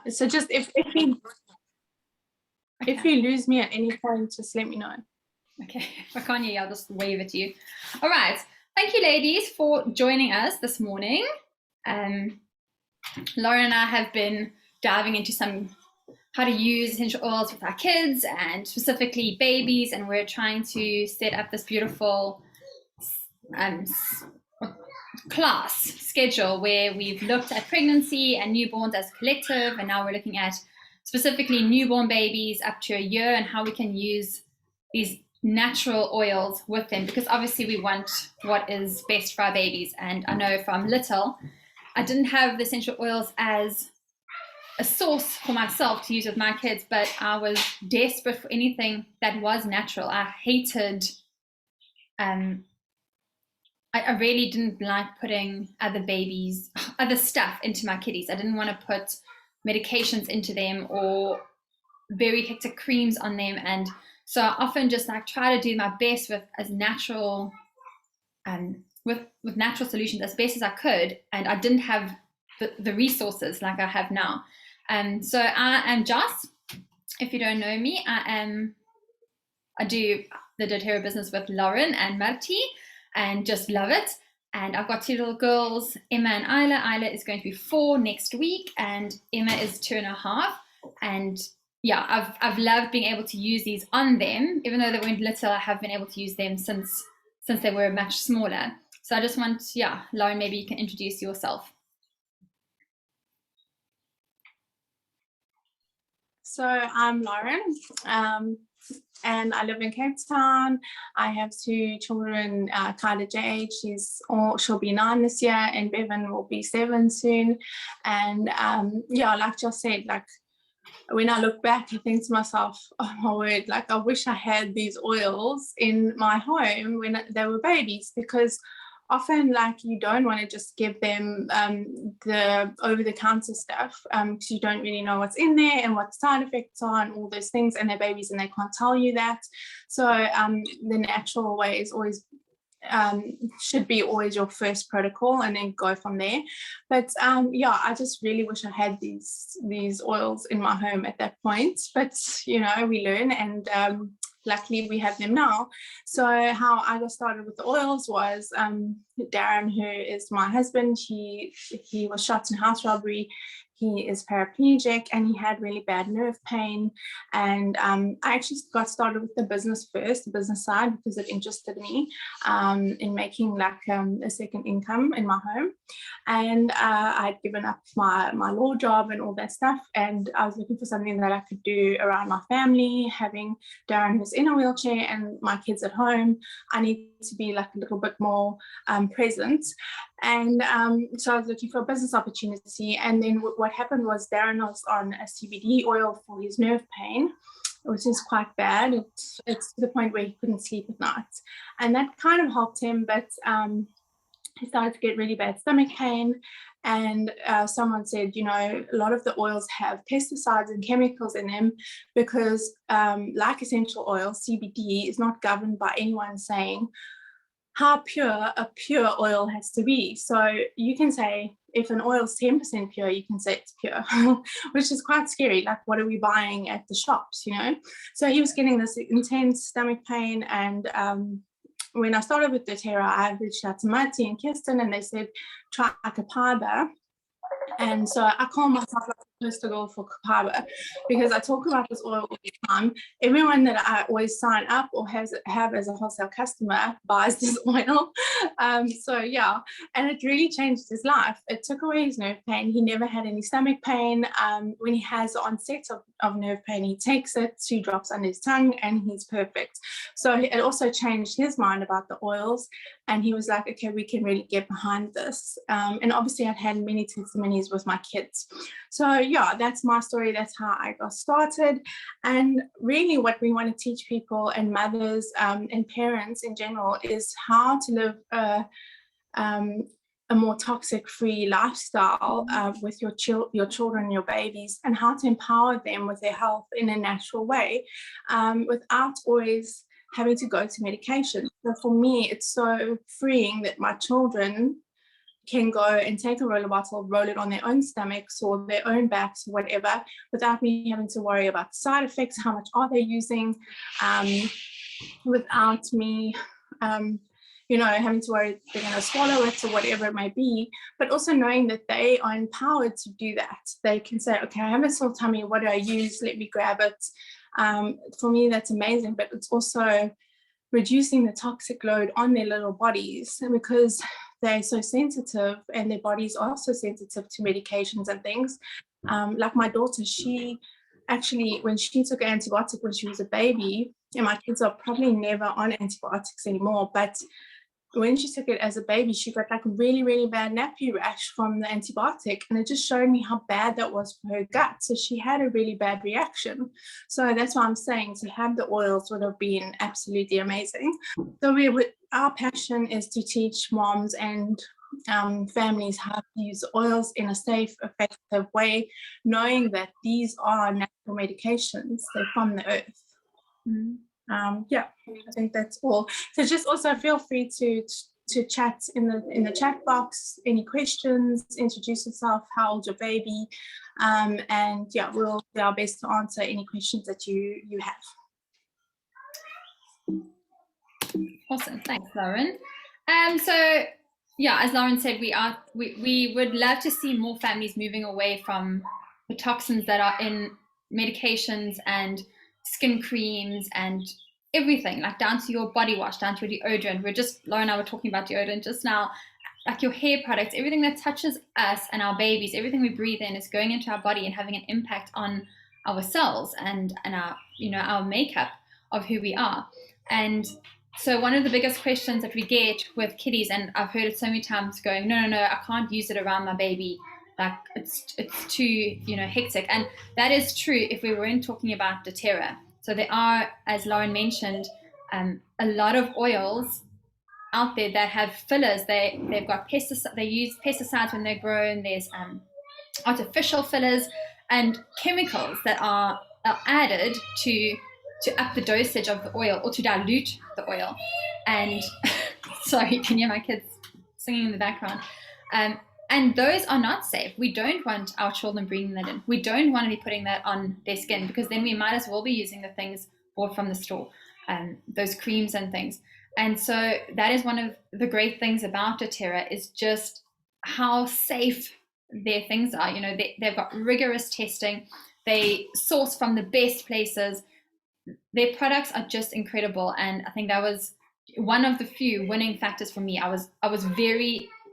So just if you lose me at any point, just let me know. Okay, if I can't hear you, I'll just wave at you. All right. Thank you, ladies, for joining us this morning. Lauren and I have been diving into how to use essential oils with our kids and specifically babies, and we're trying to set up this beautiful class schedule where we've looked at pregnancy and newborns as a collective, and now we're looking at specifically newborn babies up to a year and how we can use these natural oils with them, because obviously we want what is best for our babies. And I know from little, I didn't have the essential oils as a source for myself to use with my kids, but I was desperate for anything that was natural. I hated, I really didn't like putting other stuff into my kiddies. I didn't want to put medications into them or very hectic creams on them. And so I often just like try to do my best with as natural, with natural solutions as best as I could. And I didn't have the resources like I have now. So I am Joss. If you don't know me, I do the DoTerra business with Lauren and Marti and just love it. And I've got 2 little girls, Emma and Isla. Isla is going to be 4 next week, and Emma is 2.5. And yeah, I've loved being able to use these on them. Even though they weren't little, I have been able to use them since they were much smaller. So I just want, Lauren, maybe you can introduce yourself. So I'm Lauren, and I live in Cape Town. I have 2 children, Kyla Jade, she'll be 9 this year, and Bevan will be 7 soon. And like Joss said, like when I look back, I think to myself, oh my word, like I wish I had these oils in my home when they were babies, because often like you don't want to just give them the over-the-counter stuff because you don't really know what's in there and what side effects are and all those things, and they're babies and they can't tell you that. So the natural way is always should be always your first protocol, and then go from there. But I just really wish I had these oils in my home at that point, but we learn, and luckily we have them now. So how I got started with the oils was Darren, who is my husband, he was shot in house robbery. He is paraplegic and he had really bad nerve pain. And I actually got started with the business first, the business side, because it interested me in making like a second income in my home. And I'd given up my law job and all that stuff. And I was looking for something that I could do around my family, having Darren who's in a wheelchair and my kids at home. I need to be like a little bit more present. And so I was looking for a business opportunity. And then what happened was Darren was on a CBD oil for his nerve pain, which is quite bad. It's to the point where he couldn't sleep at night. And that kind of helped him, but he started to get really bad stomach pain. And someone said, a lot of the oils have pesticides and chemicals in them because like essential oil, CBD is not governed by anyone saying how pure a pure oil has to be. So you can say if an oil is 10% pure, you can say it's pure, which is quite scary. Like, what are we buying at the shops, So he was getting this intense stomach pain. And when I started with DoTerra, I reached out to Marti and Kirsten, and they said, try Kapaba. And so I call myself like the poster girl for Kapaba because I talk about this oil all the time. Everyone that I always sign up or have as a wholesale customer buys this oil. And it really changed his life. It took away his nerve pain. He never had any stomach pain. When he has the onset of nerve pain, he takes it, 2 drops under his tongue, and he's perfect. So it also changed his mind about the oils, and he was like, okay, we can really get behind this. And obviously I'd had many testimonies with my kids. So that's my story. That's how I got started. And really what we want to teach people and mothers and parents in general is how to live a more toxic-free lifestyle with your children, your babies, and how to empower them with their health in a natural way without always having to go to medication. So for me, it's so freeing that my children can go and take a roller bottle, roll it on their own stomachs or their own backs or whatever, without me having to worry about side effects, how much are they using, without me, having to worry they're going to swallow it or whatever it may be, but also knowing that they are empowered to do that. They can say, okay, I have a sore tummy, what do I use? Let me grab it. For me, that's amazing, but it's also reducing the toxic load on their little bodies, because they're so sensitive and their bodies are so sensitive to medications and things. Like my daughter, she actually, when she took an antibiotic when she was a baby, and my kids are probably never on antibiotics anymore, but when she took it as a baby, she got like a really, really bad nappy rash from the antibiotic. And it just showed me how bad that was for her gut. So she had a really bad reaction. So that's why I'm saying to have the oils would have been absolutely amazing. So our passion is to teach moms and families how to use oils in a safe, effective way, knowing that these are natural medications. They're from the earth. Mm-hmm. I think that's all. So just also feel free to chat in the chat box, any questions, introduce yourself, how old's your baby, and we'll do our best to answer any questions that you have. Awesome, thanks, Lauren. As Lauren said, we would love to see more families moving away from the toxins that are in medications and skin creams and everything, like down to your body wash, down to your deodorant. Lauren and I were talking about deodorant just now, like your hair products, everything that touches us and our babies, everything we breathe in is going into our body and having an impact on our cells and our makeup of who we are. And so one of the biggest questions that we get with kiddies, and I've heard it so many times, going, no, I can't use it around my baby. Like it's too, hectic. And that is true if we weren't talking about DoTerra. So there are, as Lauren mentioned, a lot of oils out there that have fillers. They've got pesticides. They use pesticides when they're grown. There's artificial fillers and chemicals that are added to up the dosage of the oil or to dilute the oil. And sorry, you can hear my kids singing in the background. And those are not safe. We don't want our children breathing that in. We don't want to be putting that on their skin, because then we might as well be using the things bought from the store, those creams and things. And so that is one of the great things about DoTerra, is just how safe their things are. They've got rigorous testing. They source from the best places. Their products are just incredible. And I think that was one of the few winning factors for me.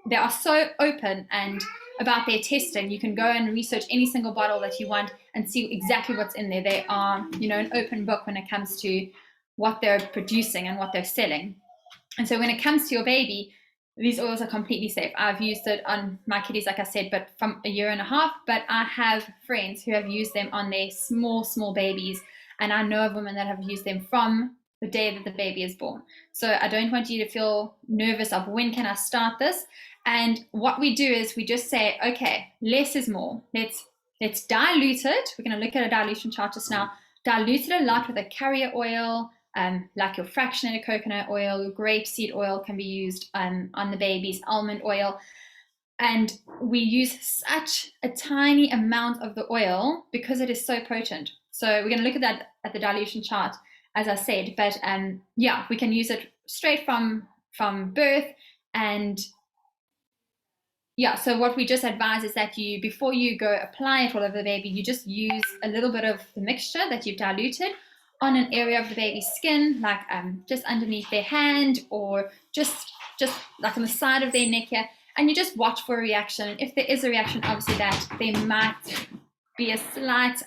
They are so open and about their testing. You can go and research any single bottle that you want and see exactly what's in there. They are, an open book when it comes to what they're producing and what they're selling. And so when it comes to your baby, these oils are completely safe. I've used it on my kiddies, like I said, but from a year and a half, but I have friends who have used them on their small babies. And I know of women that have used them from the day that the baby is born. So I don't want you to feel nervous of when can I start this. And what we do is we just say, okay, less is more. Let's dilute it. We're going to look at a dilution chart just now. Dilute it a lot with a carrier oil, like your fractionated coconut oil, your grapeseed oil can be used on the babies, almond oil. And we use such a tiny amount of the oil because it is so potent. So we're going to look at that at the dilution chart, as I said. But we can use it straight from birth. And so what we just advise is that before you go apply it all over the baby, you just use a little bit of the mixture that you've diluted on an area of the baby's skin, like just underneath their hand, or just like on the side of their neck here, and you just watch for a reaction. If there is a reaction, obviously that there might be a slight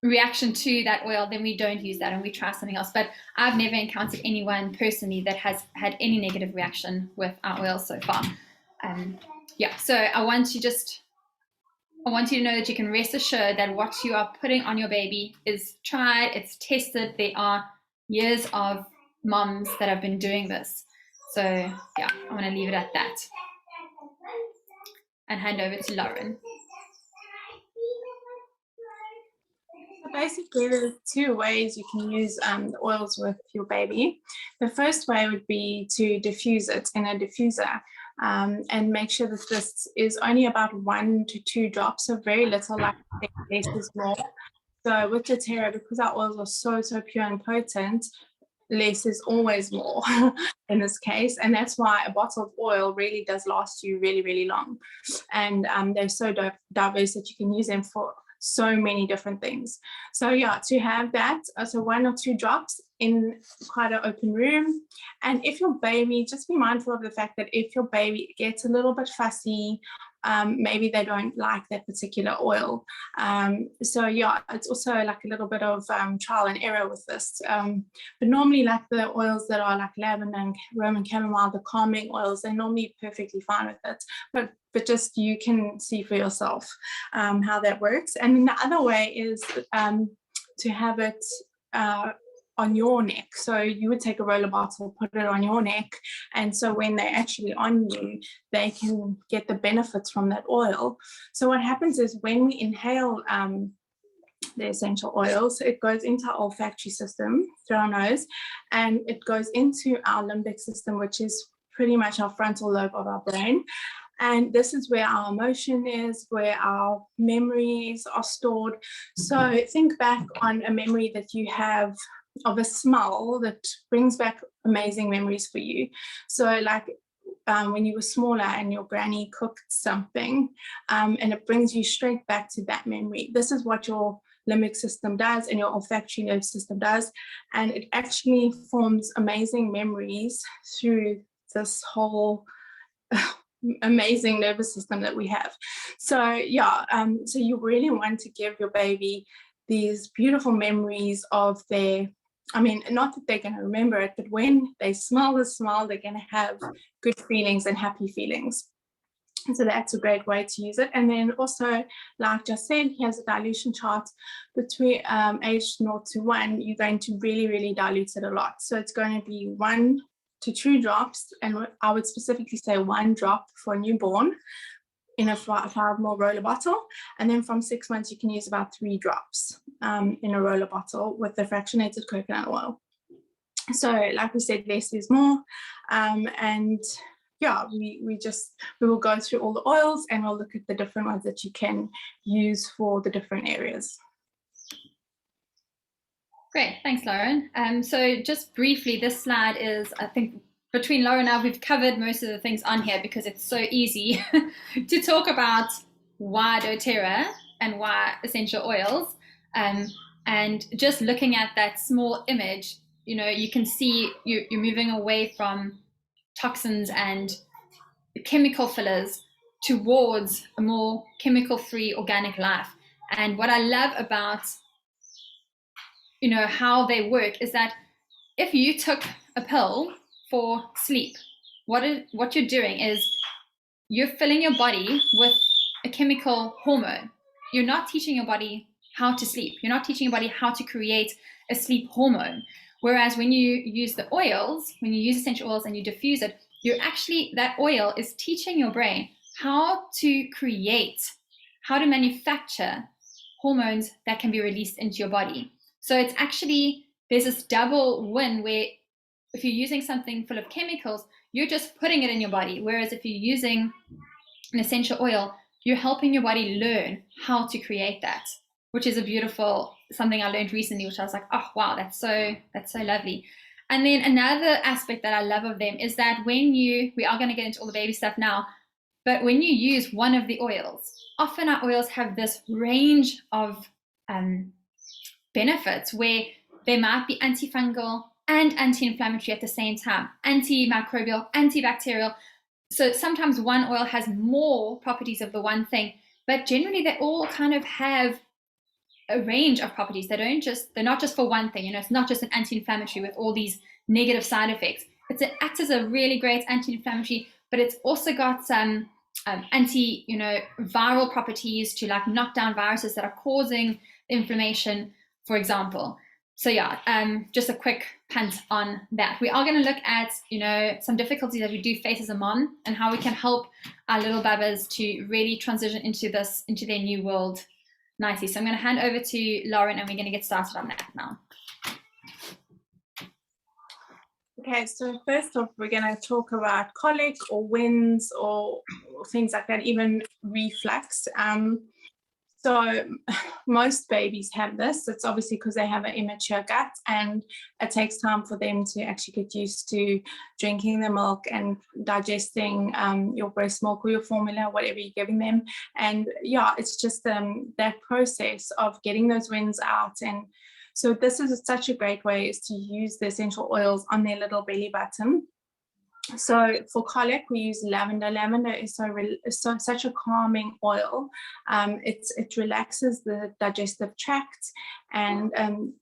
reaction to that oil, then we don't use that and we try something else. But I've never encountered anyone personally that has had any negative reaction with our oil so far. So I want you to know that you can rest assured that what you are putting on your baby is tried, it's tested. There are years of moms that have been doing this. So I'm going to leave it at that and hand over to Lauren. basically, there's two ways you can use the oils with your baby. The first way would be to diffuse it in a diffuser, and make sure that this is only about 1 to 2 drops, so very little, like less is more. So with DoTerra, because our oils are so pure and potent, less is always more in this case, and that's why a bottle of oil really does last you really long. And they're so diverse that you can use them for so many different things. So yeah, to have that, so 1 or 2 drops in quite an open room. And if your baby, just be mindful of the fact that if your baby gets a little bit fussy, maybe they don't like that particular oil. So yeah, it's also like a little bit of trial and error with this. But normally, like the oils that are like lavender and Roman chamomile, the calming oils, they're normally perfectly fine with it. But just you can see for yourself how that works. And then the other way is to have it on your neck. So you would take a roller bottle, put it on your neck, and so when they're actually on you, they can get the benefits from that oil. So what happens is when we inhale the essential oils, it goes into our olfactory system through our nose, and it goes into our limbic system, which is pretty much our frontal lobe of our brain. And this is where our emotion is, where our memories are stored. So think back on a memory that you have of a smell that brings back amazing memories for you. So like when you were smaller and your granny cooked something, and it brings you straight back to that memory. This is what your limbic system does and your olfactory nerve system does. And it actually forms amazing memories through this whole amazing nervous system that we have. So yeah, so you really want to give your baby these beautiful memories of their, I mean, not that they're going to remember it, but when they smell the smell, they're going to have good feelings and happy feelings. And so that's a great way to use it. And then also, like just said, here's a dilution chart between age 0 to 1. You're going to really dilute it a lot. So it's going to be 1 to 2 drops, and I would specifically say 1 drop for a newborn in a 5 ml roller bottle. And then from 6 months, you can use about 3 drops in a roller bottle with the fractionated coconut oil. So like we said, less is more. And yeah, we will go through all the oils, and we'll look at the different ones that you can use for the different areas. Great, thanks, Lauren. So just briefly, this slide is, I think, between Lauren and I, we've covered most of the things on here because it's so easy to talk about why doTERRA and why essential oils. And just looking at that small image, you know, you can see you're moving away from toxins and chemical fillers towards a more chemical-free organic life. And what I love about, you know, how they work is that if you took a pill for sleep, what you're doing is you're filling your body with a chemical hormone. You're not teaching your body how to sleep. You're not teaching your body how to create a sleep hormone. Whereas when you use the oils, when you use essential oils and you diffuse it, you're actually, that oil is teaching your brain how to create, how to manufacture hormones that can be released into your body. So it's actually, there's this double win where if you're using something full of chemicals, you're just putting it in your body. Whereas if you're using an essential oil, you're helping your body learn how to create that, which is a beautiful, something I learned recently, which I was like, oh, wow, that's so lovely. And then another aspect that I love of them is that when we are going to get into all the baby stuff now, but when you use one of the oils, often our oils have this range of benefits where they might be antifungal and anti-inflammatory at the same time, antimicrobial, antibacterial. So sometimes one oil has more properties of the one thing, but generally they all kind of have a range of properties. They're not just for one thing. You know, it's not just an anti-inflammatory with all these negative side effects. It acts as a really great anti-inflammatory, but it's also got some viral properties to like knock down viruses that are causing inflammation, for example. So yeah, just a quick punt on that. We are going to look at, you know, some difficulties that we do face as a mom and how we can help our little babbas to really transition into their new world nicely. So I'm going to hand over to Lauren and we're going to get started on that now. Okay, so first off, we're going to talk about colic or winds or things like that, even reflux. So most babies have this. It's obviously because they have an immature gut, and it takes time for them to actually get used to drinking the milk and digesting your breast milk or your formula, whatever you're giving them. And yeah, it's just that process of getting those winds out. And so this is such a great way, is to use the essential oils on their little belly button. So for colic, we use lavender. Lavender is such a calming oil. It relaxes the digestive tract and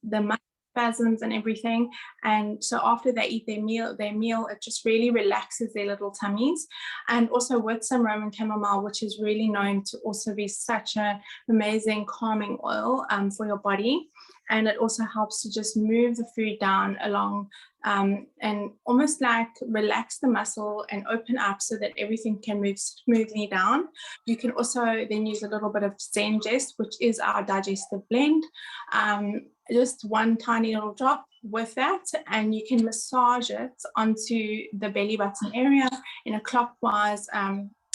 the spasms and everything. And so after they eat their meal, it just really relaxes their little tummies. And also with some Roman chamomile, which is really known to also be such an amazing calming oil for your body. And it also helps to just move the food down along and almost like relax the muscle and open up so that everything can move smoothly down. You can also then use a little bit of Zengest, which is our digestive blend, just one tiny little drop with that, and you can massage it onto the belly button area in a clockwise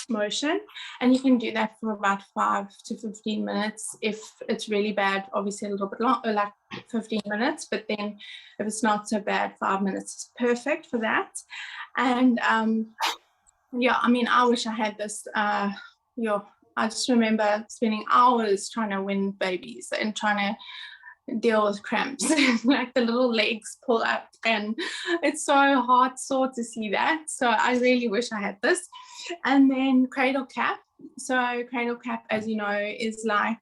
motion, and you can do that for about 5 to 15 minutes. If it's really bad, obviously a little bit longer, like 15 minutes, but then if it's not so bad, 5 minutes is perfect for that. And yeah, I mean, I wish I had this. I just remember spending hours trying to win babies and trying to deal with cramps. Like the little legs pull up, and it's so hard sore to see that. So I really wish I had this. And then cradle cap. So cradle cap, as you know, is like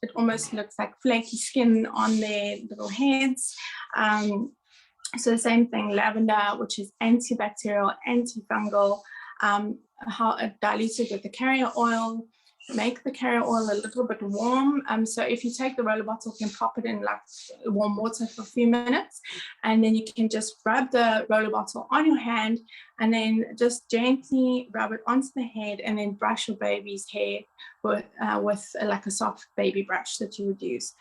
it almost looks like flaky skin on their little heads. So the same thing, lavender, which is antibacterial, antifungal, how it diluted with the carrier oil. Make the carrier oil a little bit warm. So if you take the roller bottle, you can pop it in like warm water for a few minutes, and then you can just rub the roller bottle on your hand and then just gently rub it onto the head, and then brush your baby's hair with like a soft baby brush that you would use.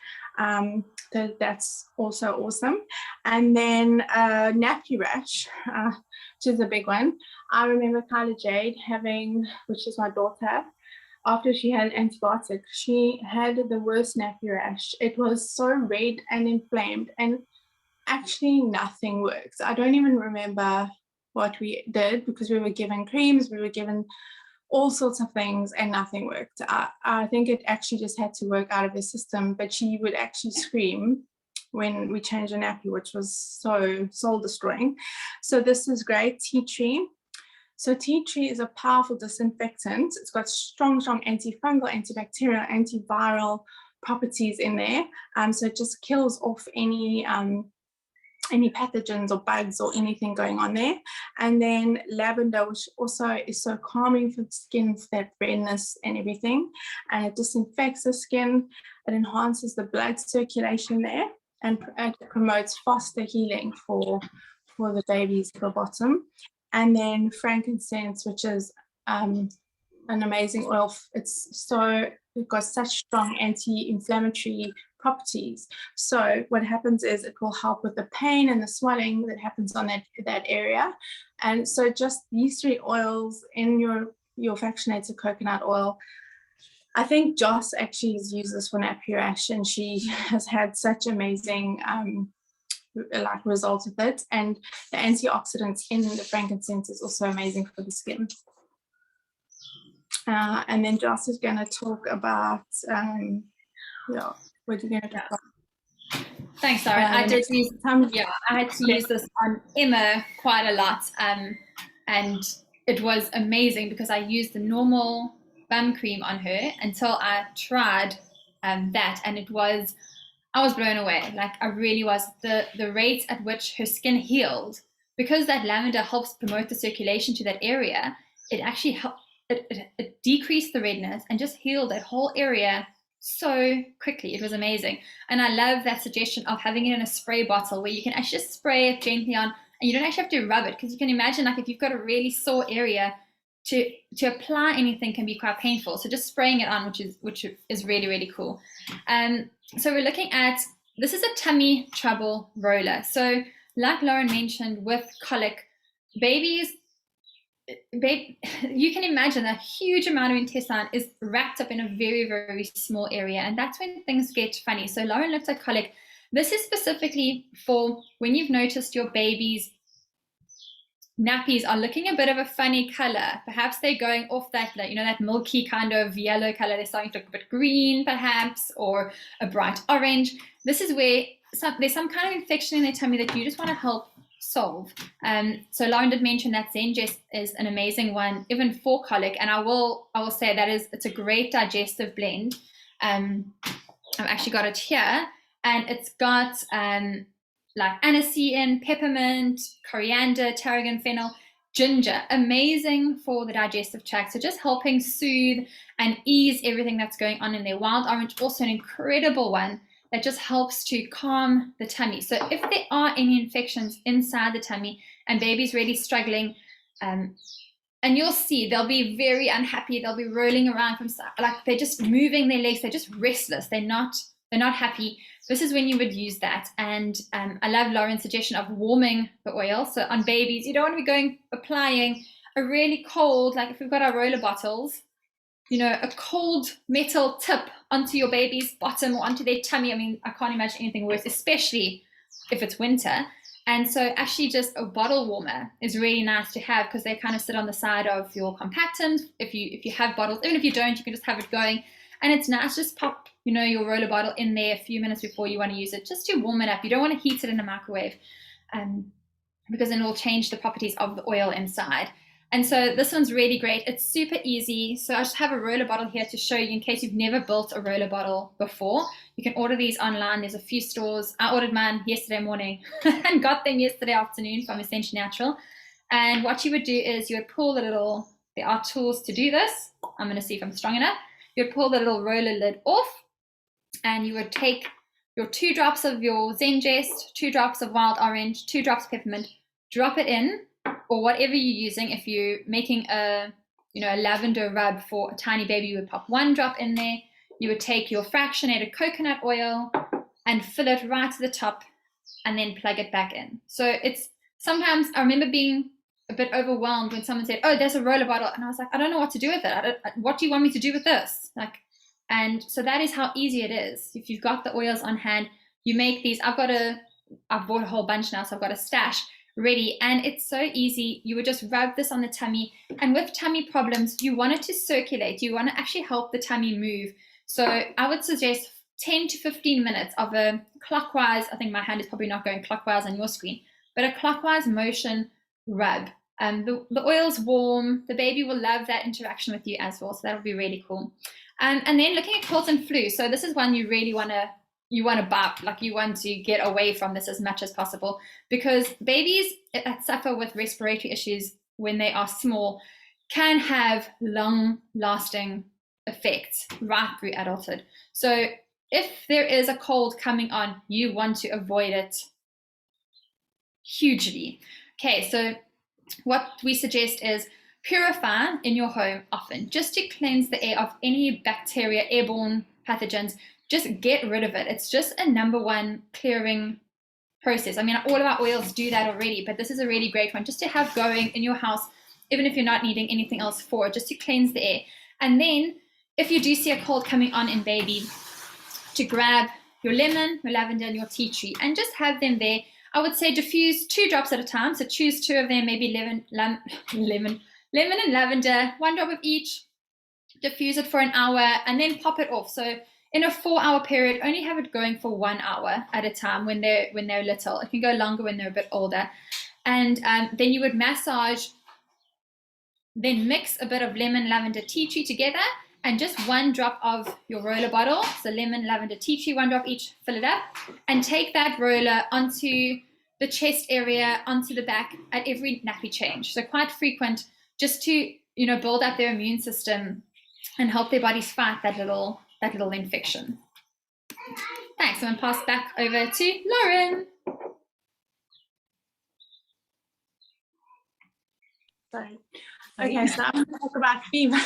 That's also awesome. And then nappy rash, which is a big one. I remember Kyla Jade having, which is my daughter, after she had an antibiotic, she had the worst nappy rash. It was so red and inflamed, and actually nothing worked. I don't even remember what we did, because we were given creams, we were given all sorts of things, and nothing worked. I think it actually just had to work out of the system, but she would actually scream when we changed the nappy, which was so soul destroying. So this is great, tea tree. So tea tree is a powerful disinfectant. It's got strong antifungal, antibacterial, antiviral properties in there. So it just kills off any pathogens or bugs or anything going on there. And then lavender, which also is so calming for the skin, for that redness and everything. And it disinfects the skin. It enhances the blood circulation there, and it promotes faster healing for the babies at the bottom. And then frankincense, which is an amazing oil. It's got such strong anti-inflammatory properties. So what happens is it will help with the pain and the swelling that happens on that area. And so just these 3 oils in your fractionated coconut oil. I think Joss actually uses this for nappy rash, and she has had such amazing like results with it. And the antioxidants in the frankincense is also amazing for the skin. And then Joss is going to talk about what are you going to talk about? Thanks, Lauren. I did use I had to use this on Emma quite a lot, and it was amazing because I used the normal bum cream on her until I tried that, and I was blown away. Like, I really was. The rate at which her skin healed, because that lavender helps promote the circulation to that area, it actually helped. It decreased the redness and just healed that whole area so quickly. It was amazing. And I love that suggestion of having it in a spray bottle where you can actually just spray it gently on, and you don't actually have to rub it, because you can imagine, like, if you've got a really sore area, to apply anything can be quite painful. So just spraying it on, which is really, really cool. So we're looking at, this is a tummy trouble roller. So like Lauren mentioned, with colic, babies, you can imagine a huge amount of intestine is wrapped up in a very, very small area. And that's when things get funny. So Lauren looked at colic. This is specifically for when you've noticed your baby's nappies are looking a bit of a funny color. Perhaps they're going off that, that milky kind of yellow color. They're starting to look a bit green, perhaps, or a bright orange. This is where there's some kind of infection in their tummy that you just want to help solve. So Lauren did mention that Zengest is an amazing one, even for colic. And I will say that it's a great digestive blend. I've actually got it here, and it's got like aniseed, peppermint, coriander, tarragon, fennel, ginger. Amazing for the digestive tract. So just helping soothe and ease everything that's going on in there. Wild orange, also an incredible one that just helps to calm the tummy. So if there are any infections inside the tummy and baby's really struggling, and you'll see they'll be very unhappy. They'll be rolling around from side, like they're just moving their legs. They're just restless. They're not happy. This is when you would use that. And I love Lauren's suggestion of warming the oil. So on babies, you don't want to be applying a really cold, like if we've got our roller bottles, a cold metal tip onto your baby's bottom or onto their tummy. I mean, I can't imagine anything worse, especially if it's winter. And so actually just a bottle warmer is really nice to have, because they kind of sit on the side of your compactors. If you have bottles, even if you don't, you can just have it going. And it's nice, just pop, your roller bottle in there a few minutes before you want to use it, just to warm it up. You don't want to heat it in a microwave, because then it will change the properties of the oil inside. And so this one's really great. It's super easy. So I just have a roller bottle here to show you in case you've never built a roller bottle before. You can order these online. There's a few stores. I ordered mine yesterday morning and got them yesterday afternoon from Essential Natural. And what you would do is you would pull the little, there are tools to do this. I'm going to see if I'm strong enough. You would pull the little roller lid off, and you would take your 2 drops of your Zengest, 2 drops of wild orange, 2 drops peppermint, drop it in, or whatever you're using. If you're making a lavender rub for a tiny baby, you would pop 1 drop in there. You would take your fractionated coconut oil and fill it right to the top, and then plug it back in. So it's sometimes, I remember being a bit overwhelmed when someone said, "Oh, there's a roller bottle," and I was like, I don't know what to do with it. What do you want me to do with this? And so that is how easy it is. If you've got the oils on hand, you make these. I've bought a whole bunch now, so I've got a stash ready, and it's so easy. You would just rub this on the tummy, and with tummy problems, you want it to circulate. You want to actually help the tummy move. So I would suggest 10 to 15 minutes of a clockwise, I think my hand is probably not going clockwise on your screen, but a clockwise motion rub. The oil's warm. The baby will love that interaction with you as well. So that would be really cool. And then looking at colds and flu. So this is one you really want to you want to get away from this as much as possible, because babies that suffer with respiratory issues when they are small can have long-lasting effects right through adulthood. So if there is a cold coming on, you want to avoid it hugely. Okay, so what we suggest is purify in your home often, just to cleanse the air of any bacteria, airborne pathogens. Just get rid of it. It's just a #1 clearing process. I mean, all of our oils do that already, but this is a really great one just to have going in your house, even if you're not needing anything else for it, just to cleanse the air. And then if you do see a cold coming on in baby, to grab your lemon, your lavender, and your tea tree, and just have them there. I would say diffuse 2 drops at a time. So choose 2 of them, maybe lemon and lavender, 1 drop of each. Diffuse it for an hour and then pop it off. So in a 4-hour period, only have it going for 1 hour at a time when they're little. It can go longer when they're a bit older. And then you would massage, then mix a bit of lemon, lavender, tea tree together, and just 1 drop of your roller bottle. So lemon, lavender, tea tree, 1 drop each, fill it up, and take that roller onto the chest area, onto the back at every nappy change. So quite frequent, just to build up their immune system and help their bodies fight that little infection. Thanks. I'm going to pass back over to Lauren. Sorry. Okay, so I'm going to talk about fever.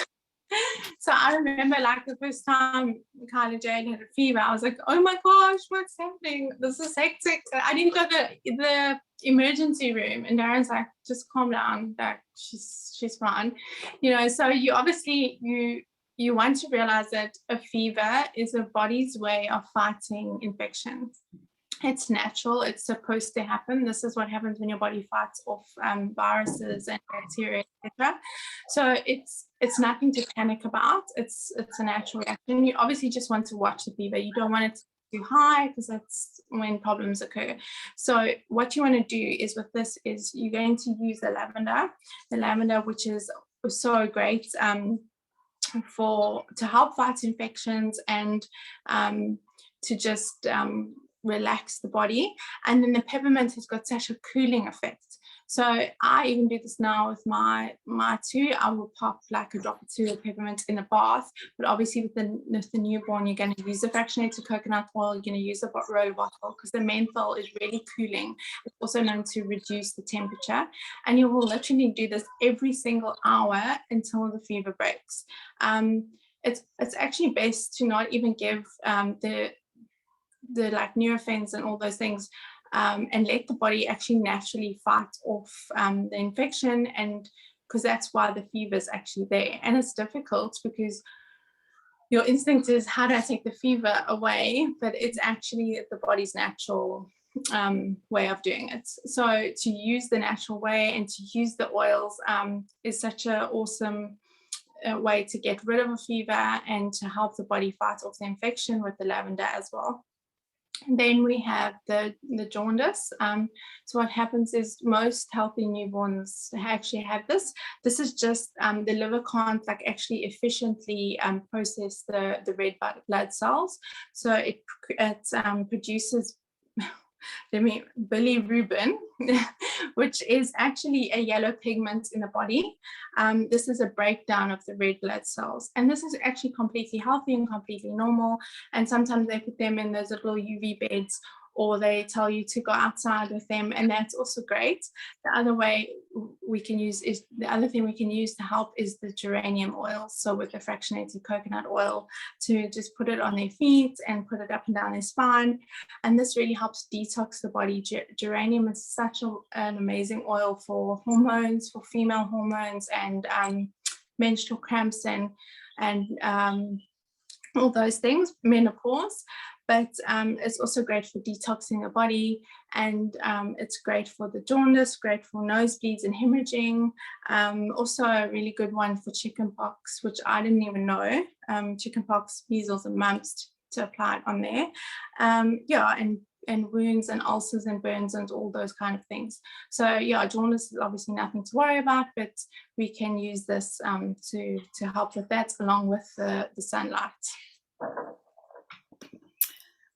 So I remember like the first time Kyla Jane had a fever, I was like, oh my gosh, what's happening? This is hectic. I didn't go to the emergency room, and Darren's like, just calm down, like she's fine. So you obviously you want to realize that a fever is a body's way of fighting infections. It's natural. It's supposed to happen. This is what happens when your body fights off viruses and bacteria, etc. So it's nothing to panic about. It's a natural reaction. You obviously just want to watch the fever. You don't want it too high because that's when problems occur. So what you want to do is with this is you're going to use the lavender, which is so great to help fight infections and to just relax the body. And then the peppermint has got such a cooling effect. So I even do this now with my two. I will pop like a drop or two of peppermint in a bath, but obviously with the newborn, you're going to use the fractionated coconut oil, you're going to use a rose bottle because the menthol is really cooling. It's also known to reduce the temperature, and you will literally do this every single hour until the fever breaks. It's actually best to not even give the like Nurophens and all those things, and let the body actually naturally fight off the infection, and because that's why the fever is actually there. And it's difficult because your instinct is, how do I take the fever away? But it's actually the body's natural way of doing it. So to use the natural way and to use the oils is such an awesome way to get rid of a fever and to help the body fight off the infection with the lavender as well. And then we have the jaundice. So what happens is most healthy newborns actually have this. This is just the liver can't like actually efficiently process the red blood cells. So it produces bilirubin, which is actually a yellow pigment in the body. This is a breakdown of the red blood cells, and this is actually completely healthy and completely normal. And sometimes they put them in those little UV beds, or they tell you to go outside with them, and that's also great. The other thing we can use to help is the geranium oil. So with the fractionated coconut oil, to just put it on their feet and put it up and down their spine, and this really helps detox the body. Geranium is such an amazing oil for hormones, for female hormones, and menstrual cramps and all those things, menopause. But it's also great for detoxing the body, and it's great for the jaundice, great for nosebleeds and hemorrhaging. Also a really good one for chickenpox, which I didn't even know. Chickenpox, measles and mumps, to apply it on there. And wounds and ulcers and burns and all those kind of things. So yeah, jaundice is obviously nothing to worry about, but we can use this to help with that, along with the sunlight.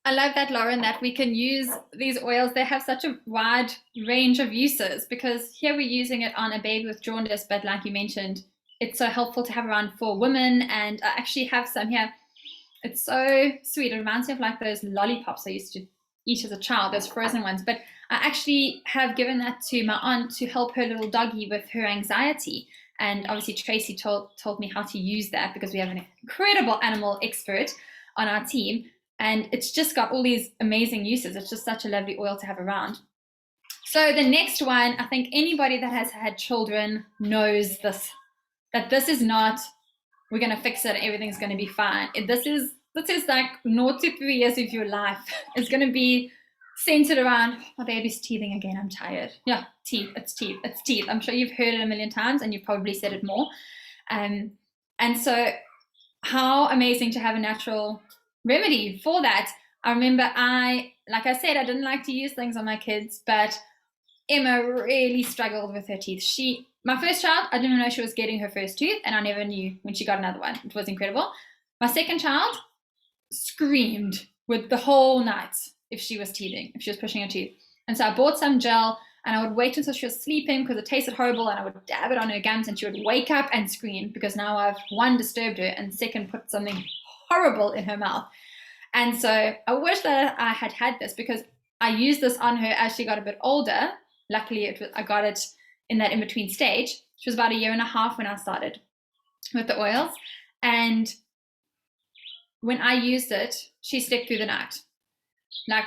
I love that, Lauren, that we can use these oils. They have such a wide range of uses, because here we're using it on a baby with jaundice, but like you mentioned, it's so helpful to have around for women. And I actually have some here. It's so sweet. It reminds me of like those lollipops I used to eat as a child, those frozen ones. But I actually have given that to my aunt to help her little doggy with her anxiety. And obviously Tracy told me how to use that, because we have an incredible animal expert on our team. And it's just got all these amazing uses. It's just such a lovely oil to have around. So the next one, I think anybody that has had children knows this, that this is not, we're going to fix it, everything's going to be fine. This is like 0 to 3 years of your life. It's going to be centered around, my baby's teething again, I'm tired. Yeah, teeth, it's teeth, it's teeth. I'm sure you've heard it a million times, and you've probably said it more. And so how amazing to have a natural remedy for that. I remember like I said, I didn't like to use things on my kids, but Emma really struggled with her teeth. My first child, I didn't know she was getting her first tooth, and I never knew when she got another one. It was incredible. My second child screamed with the whole night if she was teething, if she was pushing her tooth. And so I bought some gel, and I would wait until she was sleeping because it tasted horrible, and I would dab it on her gums, and she would wake up and scream, because now I've, one, disturbed her, and second, put something horrible in her mouth. And so I wish that I had this, because I used this on her as she got a bit older. Luckily I got it in that in-between stage, She was about 1.5 years when I started with the oils. And when I used it, she slept through the night. Like,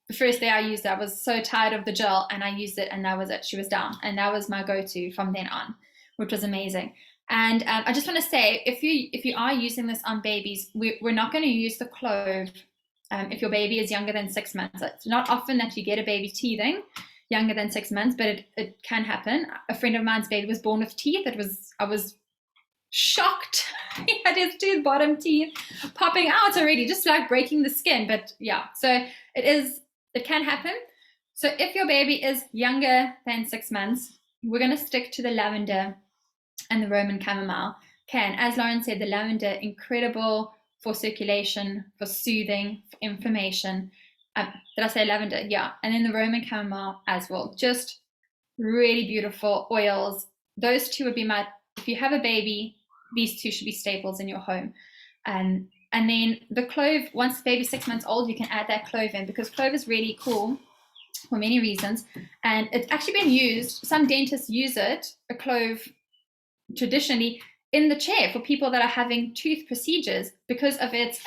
the first day I used it, I was so tired of the gel, and I used it, and that was it. She was down, and that was my go-to from then on, which was amazing. And I just want to say, if you are using this on babies, we're not going to use the clove if your baby is younger than 6 months. It's not often that you get a baby teething younger than 6 months, but it can happen. A friend of mine's baby was born with teeth. I was shocked. He had his two bottom teeth popping out already, just like breaking the skin. But yeah, so it can happen. So if your baby is younger than 6 months, we're going to stick to the lavender and the Roman chamomile. As Lauren said, the lavender, incredible for circulation, for soothing, for inflammation. Did I say lavender? Yeah. And then the Roman chamomile as well. Just really beautiful oils. Those two would be if you have a baby, these two should be staples in your home. And then the clove, once the baby's 6 months old, you can add that clove in, because clove is really cool for many reasons. And it's actually been used, some dentists use it, a clove, traditionally in the chair for people that are having tooth procedures, because of its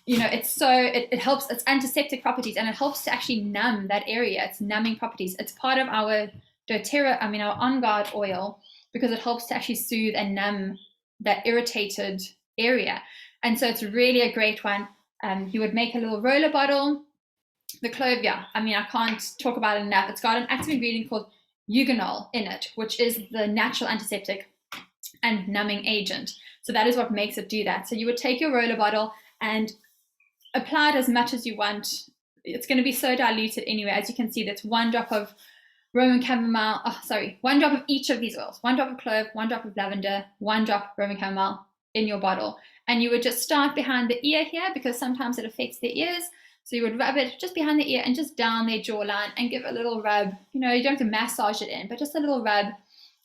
it helps, its antiseptic properties, and it helps to actually numb that area. It's numbing properties. It's part of our doTerra, our On Guard oil, because it helps to actually soothe and numb that irritated area. And so it's really a great one. You would make a little roller bottle. The clove, I can't talk about it enough. It's got an active ingredient called eugenol in it, which is the natural antiseptic and numbing agent. So that is what makes it do that. So you would take your roller bottle and apply it as much as you want. It's going to be so diluted anyway. As you can see, that's 1 drop of Roman chamomile, 1 drop of each of these oils, 1 drop of clove, 1 drop of lavender, 1 drop of Roman chamomile in your bottle. And you would just start behind the ear here, because sometimes it affects the ears. So you would rub it just behind the ear and just down their jawline and give a little rub. You don't have to massage it in, but just a little rub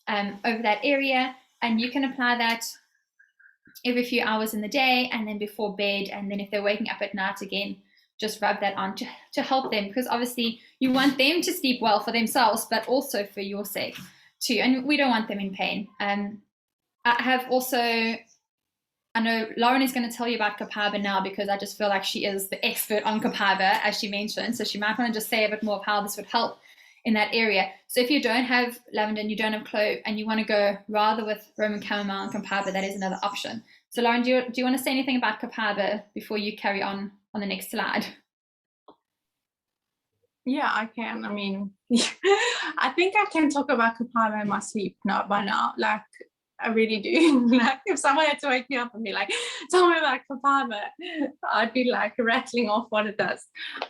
over that area. And you can apply that every few hours in the day, and then before bed. And then if they're waking up at night again, just rub that on to help them, because obviously you want them to sleep well for themselves, but also for your sake too. And we don't want them in pain. I know Lauren is going to tell you about copaiba now, because I just feel like she is the expert on copaiba, as she mentioned. So she might want to just say a bit more of how this would help in that area. So if you don't have lavender and you don't have clove, and you want to go rather with Roman chamomile and copaiba, that is another option. So Lauren, do you want to say anything about copaiba before you carry on the next slide? Yeah, I can. I think I can talk about copaiba in my sleep by now. Like, I really do. Like, if someone had to wake me up and be like, tell me about copaiba, I'd be like rattling off what it does.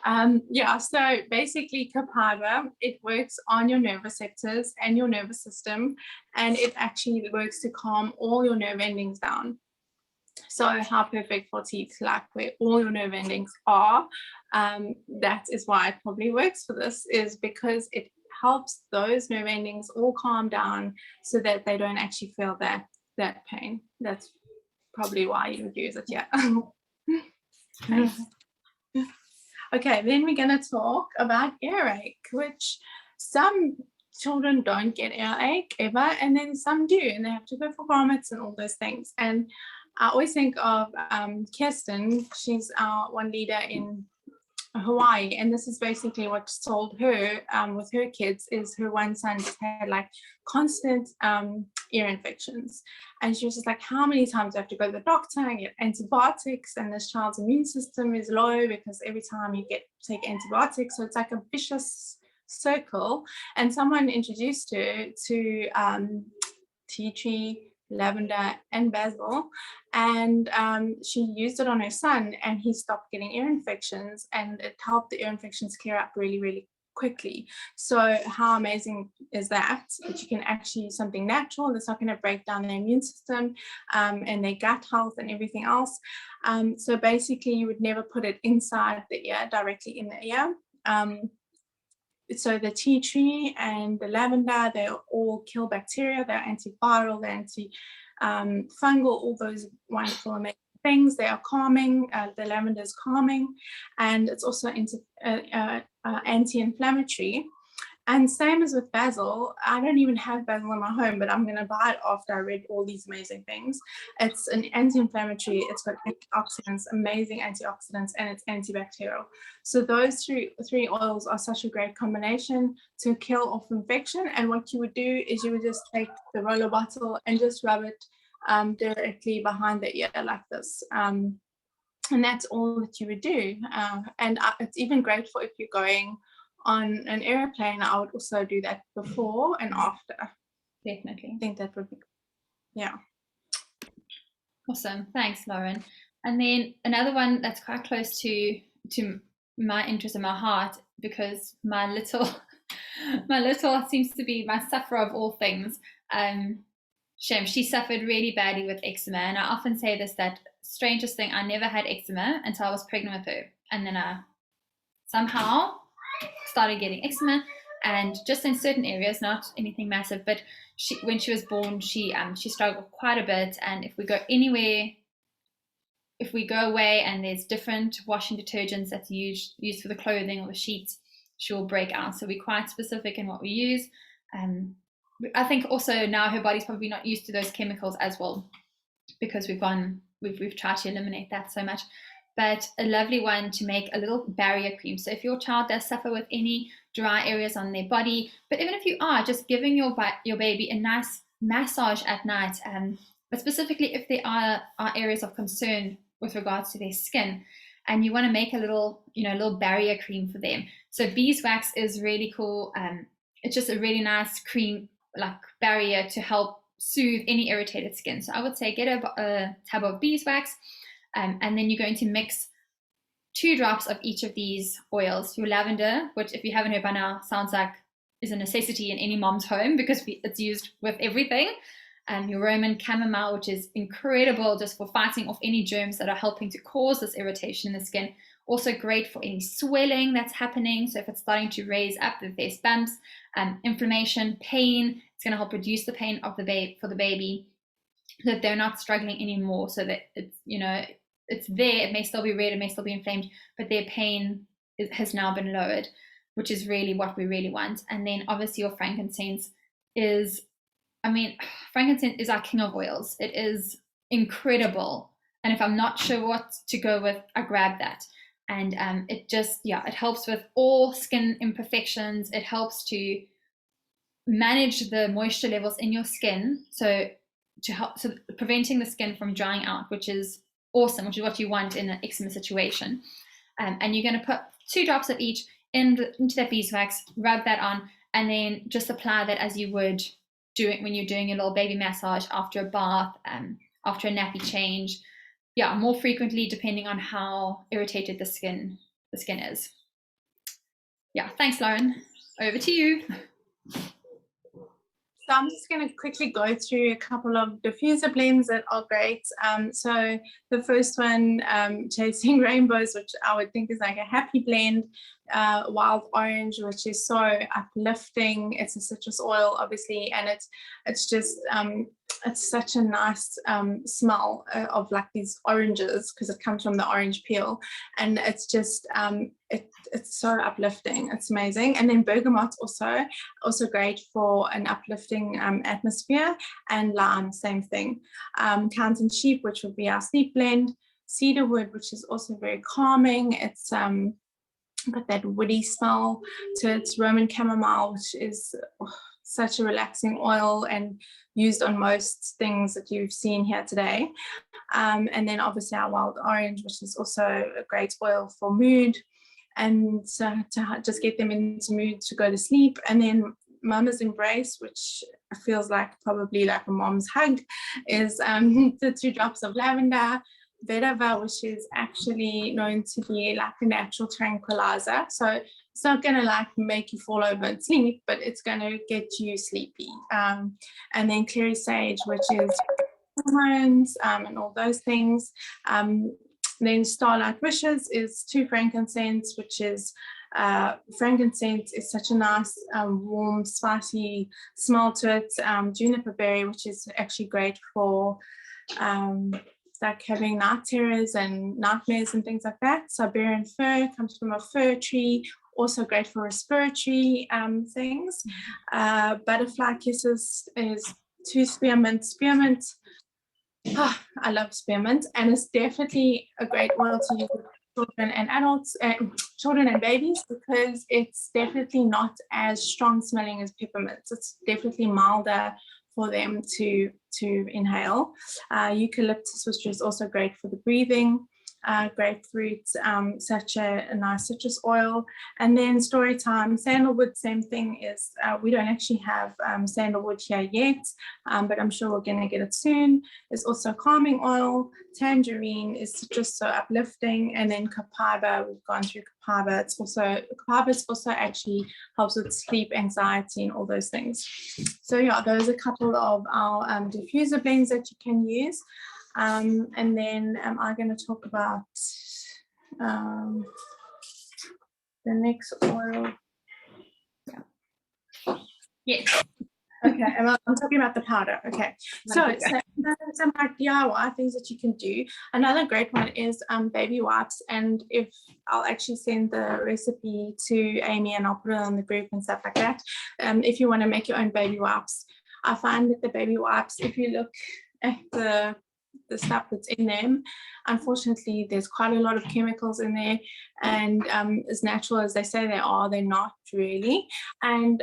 So basically copaiba, it works on your nerve receptors and your nervous system, and it actually works to calm all your nerve endings down. So how perfect for teeth, like where all your nerve endings are. That is why it probably works for this, is because it helps those nerve endings all calm down so that they don't actually feel that pain. That's probably why you would use it. Yeah. Nice. Okay, then we're going to talk about earache, which some children don't get earache ever, and then some do, and they have to go for grommets and all those things. And I always think of Kirsten. She's our one leader in Hawaii, and this is basically what told her with her kids. Is her one son just had like constant ear infections, and she was just like, how many times do I have to go to the doctor and get antibiotics, and this child's immune system is low because every time you take antibiotics, so it's like a vicious circle. And someone introduced her to tea tree, lavender and basil, and she used it on her son, and he stopped getting ear infections, and it helped the ear infections clear up really, really quickly. So how amazing is that you can actually use something natural that's not going to break down their immune system and their gut health and everything else. So basically you would never put it inside the ear, directly in the ear. So the tea tree and the lavender, they all kill bacteria. They're antiviral, they're antifungal, all those wonderful, amazing things. They are calming. The lavender is calming, and it's also anti-inflammatory. And same as with basil, I don't even have basil in my home, but I'm going to buy it after I read all these amazing things. It's an anti-inflammatory, it's got antioxidants, amazing antioxidants, and it's antibacterial. So those three oils are such a great combination to kill off infection. And what you would do is you would just take the roller bottle and just rub it directly behind the ear like this. And that's all that you would do. And it's even great for if you're going on an airplane. I would also do that before and after. Definitely. I think that would be, yeah. Awesome. Thanks, Lauren. And then another one that's quite close to my interest and my heart, because my little seems to be my sufferer of all things. Shem, she suffered really badly with eczema, and I often say this, that strangest thing, I never had eczema until I was pregnant with her, and then I somehow started getting eczema, and just in certain areas, not anything massive, but when she was born, she struggled quite a bit. And if we go away and there's different washing detergents that's used for the clothing or the sheets, she will break out. So we're quite specific in what we use. I think also now her body's probably not used to those chemicals as well, because we've tried to eliminate that so much. But a lovely one to make a little barrier cream. So if your child does suffer with any dry areas on their body, but even if you are just giving your baby a nice massage at night, but specifically if there are areas of concern with regards to their skin, and you want to make a little barrier cream for them. So beeswax is really cool. It's just a really nice cream, like barrier, to help soothe any irritated skin. So I would say get a tub of beeswax, and then you're going to mix 2 drops of each of these oils. Your lavender, which if you haven't heard by now, sounds like is a necessity in any mom's home because it's used with everything. Your Roman chamomile, which is incredible just for fighting off any germs that are helping to cause this irritation in the skin. Also great for any swelling that's happening. So if it's starting to raise up, if there's bumps, inflammation, pain, it's going to help reduce the pain of for the baby, so that they're not struggling anymore. So that it's there. It may still be red, it may still be inflamed, but their pain has now been lowered, which is really what we really want. And then obviously your frankincense is, frankincense is our king of oils. It is incredible. And if I'm not sure what to go with, I grab that. And it helps with all skin imperfections. It helps to manage the moisture levels in your skin. So preventing the skin from drying out, which is awesome, which is what you want in an eczema situation. And you're going to put 2 drops of each into that beeswax, rub that on, and then just apply that as you would do it when you're doing your little baby massage after a bath, after a nappy change. Yeah, more frequently depending on how irritated the skin is. Yeah, thanks, Lauren. Over to you. So I'm just going to quickly go through a couple of diffuser blends that are great. So the first one, Chasing Rainbows, which I would think is like a happy blend. Wild Orange, which is so uplifting. It's a citrus oil, obviously, and it's just it's such a nice smell of like these oranges, because it comes from the orange peel, and it's just it's so uplifting. It's amazing. And then bergamot also great for an uplifting atmosphere, and lime, same thing. Counting Sheep, which would be our sleep blend. Cedarwood, which is also very calming. It's got that woody smell to its. Roman chamomile, which is such a relaxing oil and used on most things that you've seen here today. And then obviously our Wild Orange, which is also a great oil for mood, and to just get them into mood to go to sleep. And then Mama's Embrace, which feels like probably like a mom's hug, is the 2 drops of lavender. Vetiver, which is actually known to be like a natural tranquilizer. So it's not going to like make you fall over and sleep, but it's going to get you sleepy. And then Clary Sage, which is hormones and all those things. Then Starlight Wishes is 2 frankincense, which is frankincense is such a nice warm, spicy smell to it. Juniper berry, which is actually great for like having night terrors and nightmares and things like that. Siberian fir comes from a fir tree, also great for respiratory things. Butterfly kisses is 2 spearmint. Spearmint, I love spearmint, and it's definitely a great oil to use with children and adults, children and babies, because it's definitely not as strong smelling as peppermint. It's definitely milder for them to inhale. Eucalyptus, which is also great for the breathing. Grapefruit, such a nice citrus oil. And then story time, sandalwood, same thing. Is we don't actually have sandalwood here yet, but I'm sure we're going to get it soon. There's also calming oil. Tangerine is just so uplifting. And then copaiba, we've gone through copaiba. Copaiba also actually helps with sleep, anxiety, and all those things. So yeah, those are a couple of our diffuser blends that you can use. And then am I going to talk about the next oil? Yes. Okay, I'm talking about the powder. Okay, so some like DIY things that you can do. Another great one is baby wipes, and if I'll actually send the recipe to Amy and I'll put it on the group and stuff like that. If you want to make your own baby wipes, I find that the baby wipes, if you look at the stuff that's in them, unfortunately there's quite a lot of chemicals in there, and as natural as they say they are, they're not really, and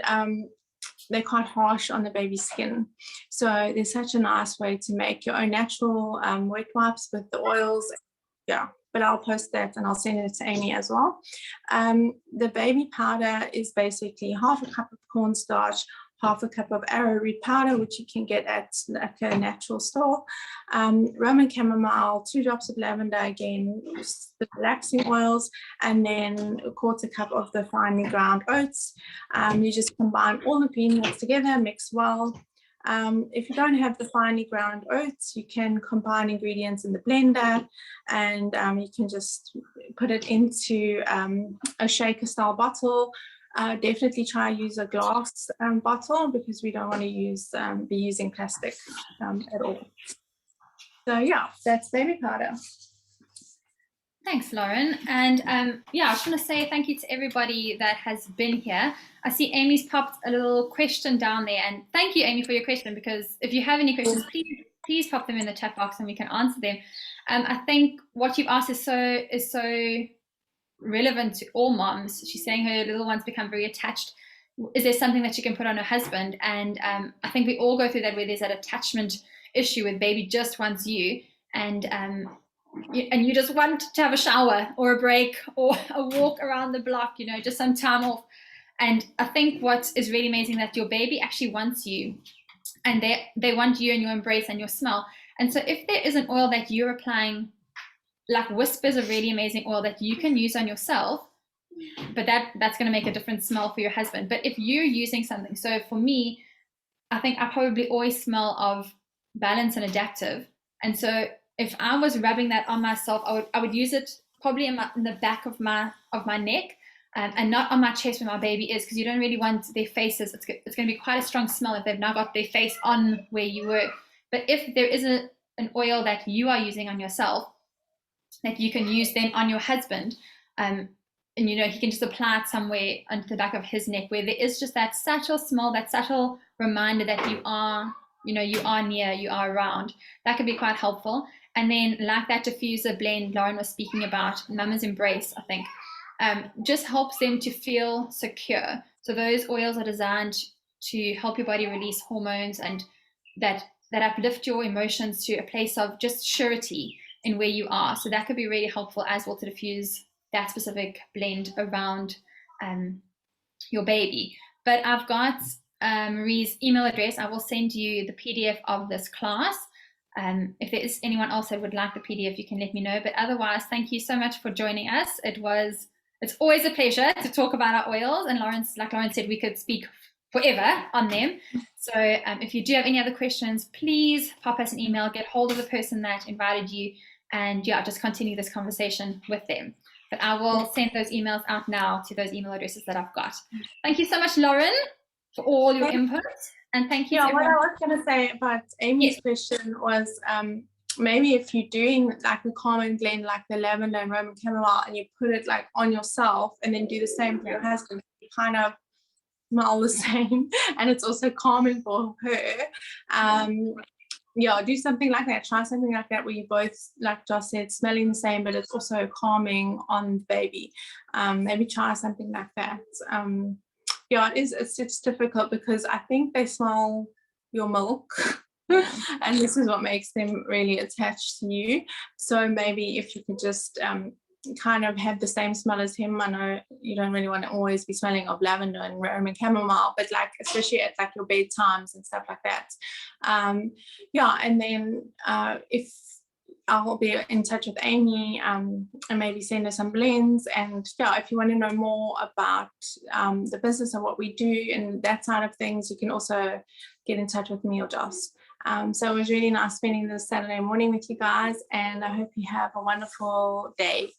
they're quite harsh on the baby's skin. So there's such a nice way to make your own natural wet wipes with the oils. Yeah, but I'll post that and I'll send it to Amy as well. The baby powder is basically half a cup of cornstarch, half a cup of arrowroot powder, which you can get at a natural store, Roman chamomile, 2 drops of lavender, again, the relaxing oils, and then a quarter cup of the finely ground oats. You just combine all the ingredients together, mix well. If you don't have the finely ground oats, you can combine ingredients in the blender, and you can just put it into a shaker style bottle. Definitely try to use a glass bottle, because we don't want to be using plastic at all. So yeah, that's baby powder. Thanks, Lauren. And yeah, I just want to say thank you to everybody that has been here. I see Amy's popped a little question down there, and thank you, Amy, for your question, because if you have any questions, please pop them in the chat box and we can answer them. I think what you've asked is so relevant to all moms. She's saying her little ones become very attached. Is there something that she can put on her husband? And I think we all go through that, where there's that attachment issue with baby just wants you, and you just want to have a shower or a break or a walk around the block, just some time off. And I think what is really amazing, that your baby actually wants you, and they want you and your embrace and your smell. And so if there is an oil that you're applying, like Whisper is a really amazing oil that you can use on yourself, but that's going to make a different smell for your husband. But if you're using something, so for me, I think I probably always smell of Balance and Adaptive. And so if I was rubbing that on myself, I would use it probably in the back of my neck, and not on my chest where my baby is, because you don't really want their faces. It's going to be quite a strong smell if they've now got their face on where you were. But if there is an oil that you are using on yourself, that you can use then on your husband, and he can just apply it somewhere onto the back of his neck, where there is just that subtle smell, that subtle reminder that you are near, you are around. That could be quite helpful. And then, like that diffuser blend Lauren was speaking about, Mama's Embrace, I think, just helps them to feel secure. So those oils are designed to help your body release hormones, and that uplift your emotions to a place of just surety in where you are. So that could be really helpful as well, to diffuse that specific blend around your baby. But I've got Marie's email address. I will send you the PDF of this class. If there is anyone else that would like the PDF, you can let me know. But otherwise, thank you so much for joining us. It's always a pleasure to talk about our oils, and like Lauren said, we could speak forever on them. So if you do have any other questions, please pop us an email, get hold of the person that invited you, and just continue this conversation with them. But I will send those emails out now to those email addresses that I've got. Thank you so much, Lauren, for all your input. And thank you. Yeah, what I was going to say about Amy's question was, maybe if you're doing like a calming blend like the lavender and Roman chamomile, and you put it like on yourself and then do the same for your husband, you kind of smell the same, and it's also calming for her. Yeah, do something like that. Try something like that where you both, like Joss said, smelling the same, but it's also calming on the baby. Maybe try something like that. Yeah, it's difficult because I think they smell your milk. And this is what makes them really attached to you. So maybe if you could just kind of have the same smell as him. I know you don't really want to always be smelling of lavender and Roman chamomile, but like especially at like your bedtimes and stuff like that. Yeah, and then if I'll be in touch with Amy and maybe send her some blends. And yeah, if you want to know more about the business and what we do and that side of things, you can also get in touch with me or Joss. So it was really nice spending this Saturday morning with you guys, and I hope you have a wonderful day.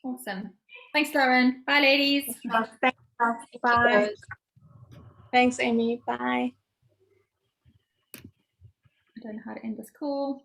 Awesome. Thanks, Lauren. Bye, ladies. Thanks. Bye. Thanks, Amy. Bye. I don't know how to end this call.